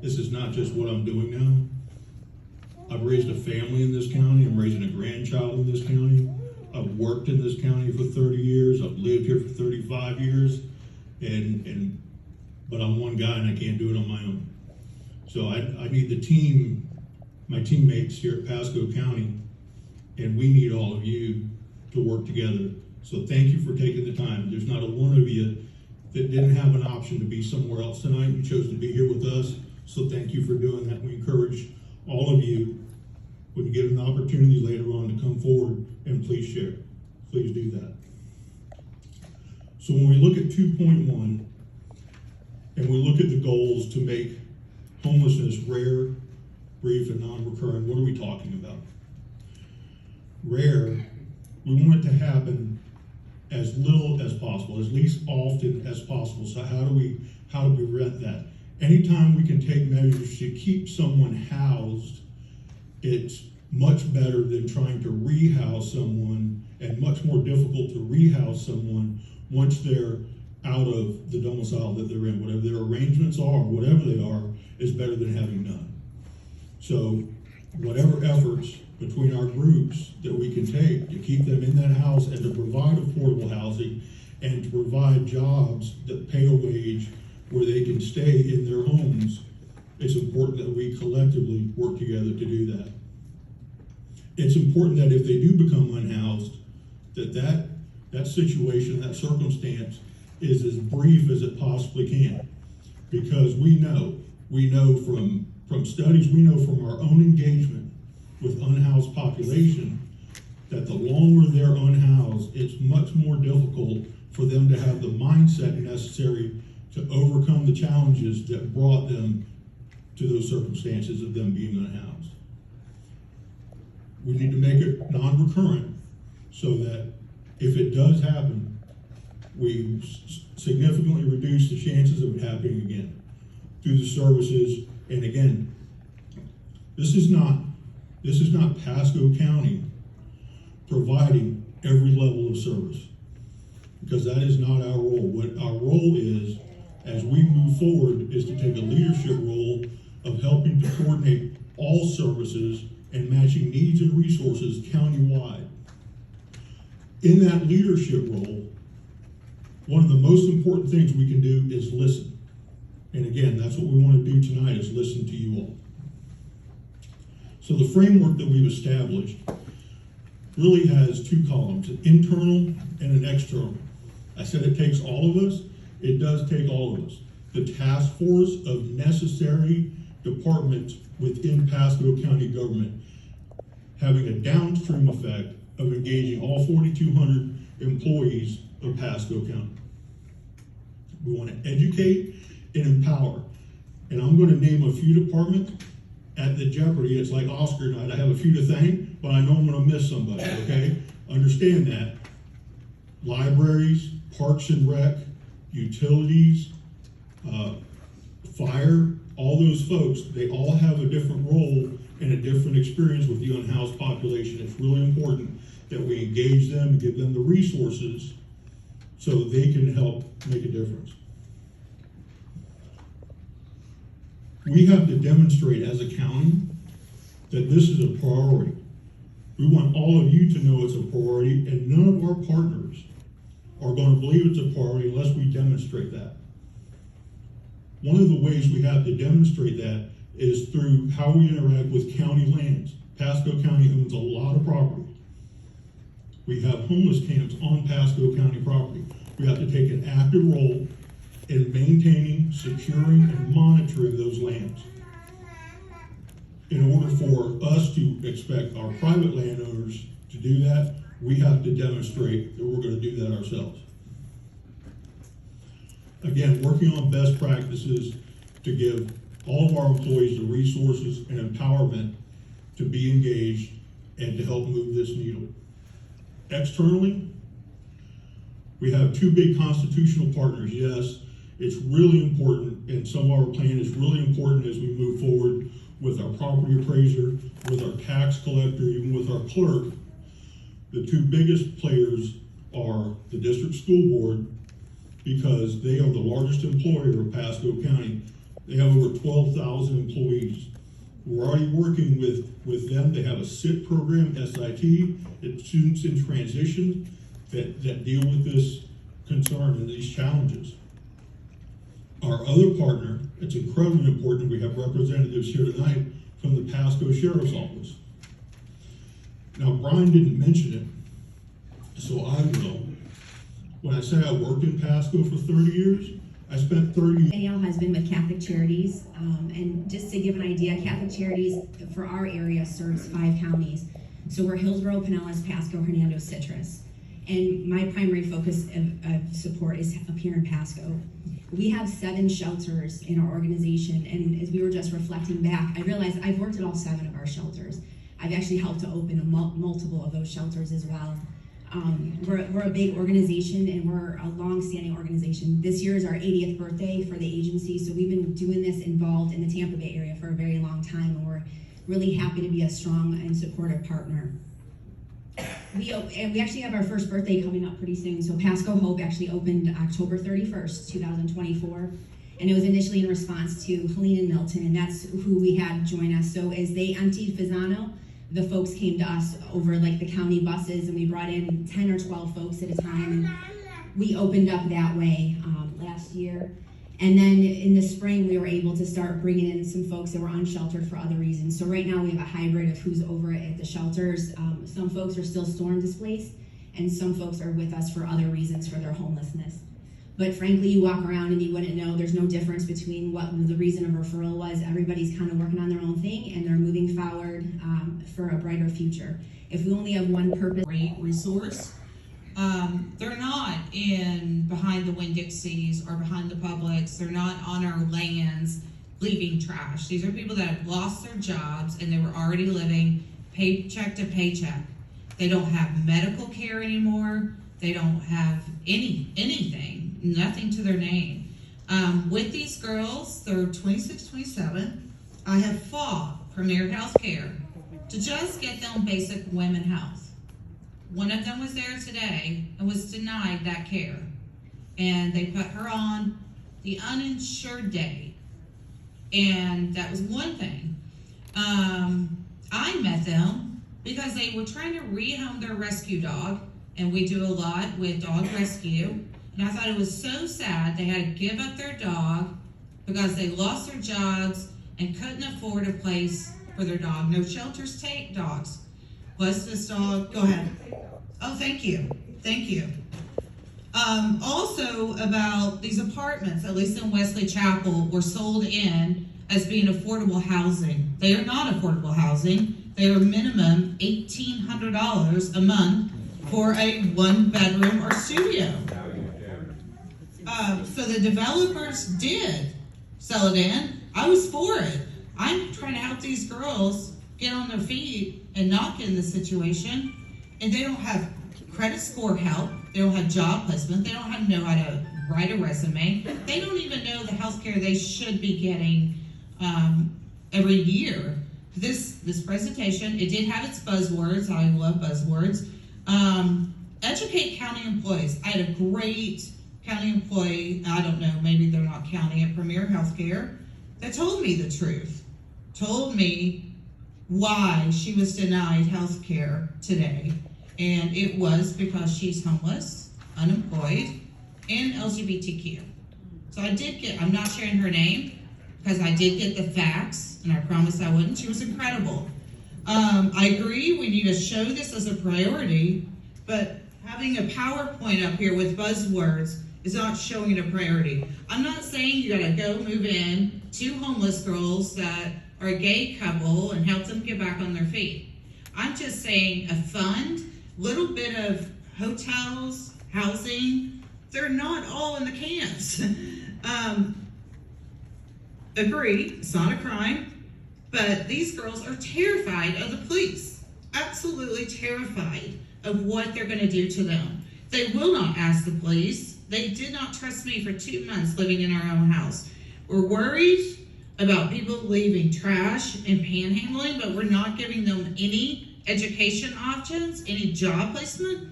This is not just what I'm doing now. I've raised a family in this county. I'm raising a grandchild in this county. I've worked in this county for 30 years. I've lived here for 35 years. But I'm one guy and I can't do it on my own. So I need the team, my teammates here at Pasco County, and we need all of you to work together. So thank you for taking the time. There's not a one of you that didn't have an option to be somewhere else tonight. You chose to be here with us. So thank you for doing that. We encourage all of you, when you get an opportunity later on, to come forward and please share. Please do that. So when we look at 2.1 and we look at the goals to make homelessness rare, brief, and non-recurring, what are we talking about? Rare, we want it to happen as little as possible, as least often as possible. So how do we prevent that? Anytime we can take measures to keep someone housed, it's much better than trying to rehouse someone, and much more difficult to rehouse someone once they're out of the domicile that they're in. Whatever their arrangements are, whatever they are, is better than having none. So whatever efforts between our groups that we can take to keep them in that house and to provide affordable housing and to provide jobs that pay a wage where they can stay in their homes, it's important that we collectively work together to do that. It's important that if they do become unhoused, that situation, that circumstance is as brief as it possibly can. Because we know from studies, we know from our own engagement with unhoused population, that the longer they're unhoused, it's much more difficult for them to have the mindset necessary to overcome the challenges that brought them to those circumstances of them being unhoused. We need to make it non-recurrent so that if it does happen, we significantly reduce the chances of it happening again through the services. And again, this is not Pasco County providing every level of service, because that is not our role. What our role is, as we move forward, is to take a leadership role of helping to coordinate all services and matching needs and resources countywide. In that leadership role, one of the most important things we can do is listen. And again, that's what we want to do tonight, is listen to you all. So the framework that we've established really has two columns, an internal and an external. I said it takes all of us. It does take all of us. The task force of necessary departments within Pasco County government, having a downstream effect of engaging all 4,200 employees of Pasco County. We want to educate and empower. And I'm going to name a few departments. At the Jeopardy, it's like Oscar night. I have a few to thank, but I know I'm going to miss somebody, okay? Understand that. Libraries, Parks and Rec, utilities, fire, all those folks, they all have a different role and a different experience with the unhoused population. It's really important that we engage them and give them the resources so they can help make a difference. We have to demonstrate as a county that this is a priority. We want all of you to know it's a priority, and none of our partners are going to believe it's a priority unless we demonstrate that. One of the ways we have to demonstrate that is through how we interact with county lands. Pasco County owns a lot of property. We have homeless camps on Pasco County property. We have to take an active role in maintaining, securing, and monitoring those lands. In order for us to expect our private landowners to do that, we have to demonstrate that we're going to do that ourselves. Again, working on best practices to give all of our employees the resources and empowerment to be engaged and to help move this needle. Externally, we have two big constitutional partners. Yes, it's really important, and some of our plan is really important as we move forward with our property appraiser, with our tax collector, even with our clerk. The two biggest players are the district school board, because they are the largest employer of Pasco County. They have over 12,000 employees. We're already working with them. They have a SIT program, SIT, it's students in transition that deal with this concern and these challenges. Our other partner, it's incredibly important, we have representatives here tonight from the Pasco Sheriff's Office. Now, Brian didn't mention it, so I will. When I say I worked in Pasco for 30 years, I spent 30 years. Danielle has been with Catholic Charities, and just to give an idea, Catholic Charities for our area serves 5 counties. So we're Hillsborough, Pinellas, Pasco, Hernando, Citrus. And my primary focus of support is up here in Pasco. We have 7 shelters in our organization, and as we were just reflecting back, I realized I've worked at all 7 of our shelters. I've actually helped to open multiple of those shelters as well. We're a big organization, and we're a long-standing organization. This year is our 80th birthday for the agency, so we've been doing this involved in the Tampa Bay area for a very long time, and we're really happy to be a strong and supportive partner. We actually have our first birthday coming up pretty soon. So Pasco Hope actually opened October 31st, 2024. And it was initially in response to Helene and Milton, and that's who we had join us. So as they emptied Fasano, the folks came to us over like the county buses, and we brought in 10 or 12 folks at a time. And we opened up that way last year. And then in the spring, we were able to start bringing in some folks that were unsheltered for other reasons. So right now we have a hybrid of who's over at the shelters. Some folks are still storm displaced, and some folks are with us for other reasons for their homelessness. But frankly, you walk around and you wouldn't know, there's no difference between what the reason of referral was. Everybody's kind of working on their own thing, and they're moving forward for a brighter future. If we only have one purpose. Great resource. They're not in behind the Winn-Dixies or behind the Publix. They're not on our lands leaving trash. These are people that have lost their jobs and they were already living paycheck to paycheck. They don't have medical care anymore. They don't have anything, nothing to their name. With these girls, they're 26, 27. I have fought Premier Health Care to just get them basic women health. One of them was there today and was denied that care. And they put her on the uninsured day. And that was one thing. I met them because they were trying to rehome their rescue dog. And we do a lot with dog rescue. And I thought it was so sad they had to give up their dog because they lost their jobs and couldn't afford a place for their dog. No shelters take dogs. What's this dog? Go ahead. Oh, thank you. Thank you. Also about these apartments, at least in Wesley Chapel, were sold in as being affordable housing. They are not affordable housing. They are minimum $1,800 a month for a 1-bedroom or studio. So the developers did sell it in. I was for it. I'm trying to help these girls get on their feet and not get in this situation. And they don't have credit score help. They don't have job placement. They don't know how to write a resume. They don't even know the health care they should be getting every year. This presentation, it did have its buzzwords. I love buzzwords. Educate county employees. I had a great county employee, I don't know, maybe they're not county, at Premier Healthcare, that told me the truth. Told me why she was denied health care today. And it was because she's homeless, unemployed, and LGBTQ. So I'm not sharing her name, because I did get the facts, and I promised I wouldn't. She was incredible. I agree, we need to show this as a priority, but having a PowerPoint up here with buzzwords is not showing it a priority. I'm not saying you gotta go move in 2 homeless girls that are a gay couple and help them get back on their feet. I'm just saying a fund, little bit of hotels, housing, they're not all in the camps. Agree, it's not a crime, but these girls are terrified of the police. Absolutely terrified of what they're gonna do to them. They will not ask the police. They did not trust me for 2 months living in our own house. We're worried about people leaving trash and panhandling, but we're not giving them any education options, any job placement.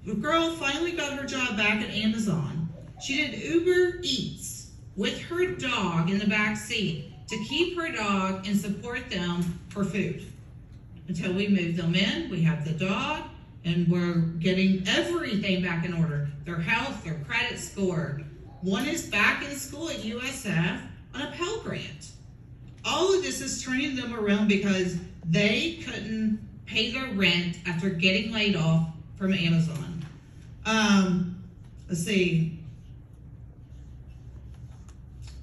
The girl finally got her job back at Amazon. She did Uber Eats with her dog in the back seat to keep her dog and support them for food. Until we move them in, we have the dog, and we're getting everything back in order. Their health, their credit score. One is back in school at USF on a Pell Grant. All of this is turning them around because they couldn't pay their rent after getting laid off from Amazon. Let's see.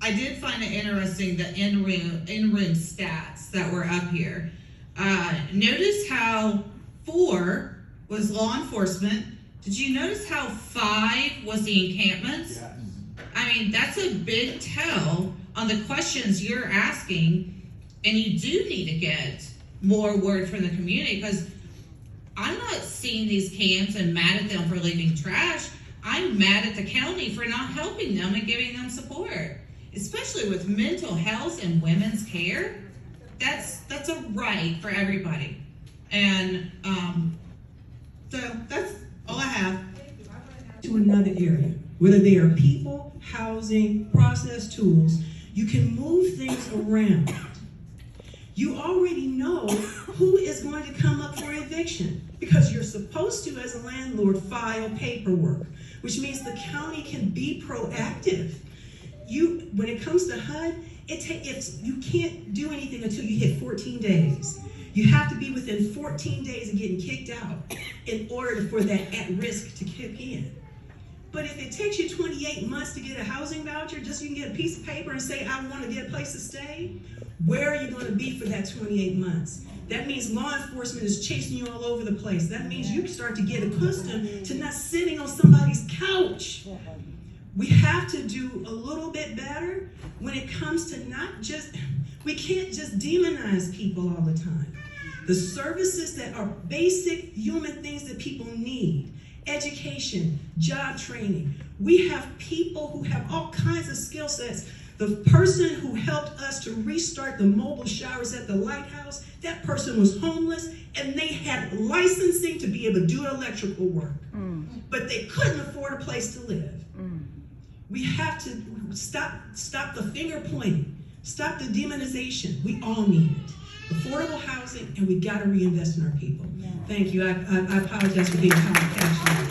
I did find it interesting, the in-room stats that were up here. Notice how 4 was law enforcement. Did you notice how 5 was the encampments? Yeah. I mean, that's a big tell on the questions you're asking, and you do need to get more word from the community, because I'm not seeing these camps and mad at them for leaving trash. I'm mad at the county for not helping them and giving them support, especially with mental health and women's care. That's a right for everybody. And so that's all I have. To another area, whether they are people, housing, process tools, you can move things around. You already know who is going to come up for eviction, because you're supposed to, as a landlord, file paperwork, which means the county can be proactive. When it comes to HUD, you can't do anything until you hit 14 days. You have to be within 14 days of getting kicked out in order for that at risk to kick in. But if it takes you 28 months to get a housing voucher just so you can get a piece of paper and say, I want to get a place to stay, where are you going to be for that 28 months? That means law enforcement is chasing you all over the place. That means you start to get accustomed to not sitting on somebody's couch. We have to do a little bit better when it comes to we can't just demonize people all the time. The services that are basic human things that people need, education, job training. We have people who have all kinds of skill sets. The person who helped us to restart the mobile showers at the lighthouse, that person was homeless, and they had licensing to be able to do electrical work. But they couldn't afford a place to live. We have to stop the finger pointing, stop the demonization. We all need it. Affordable housing, and we got to reinvest in our people. Thank you. I apologize for being kind of passionate.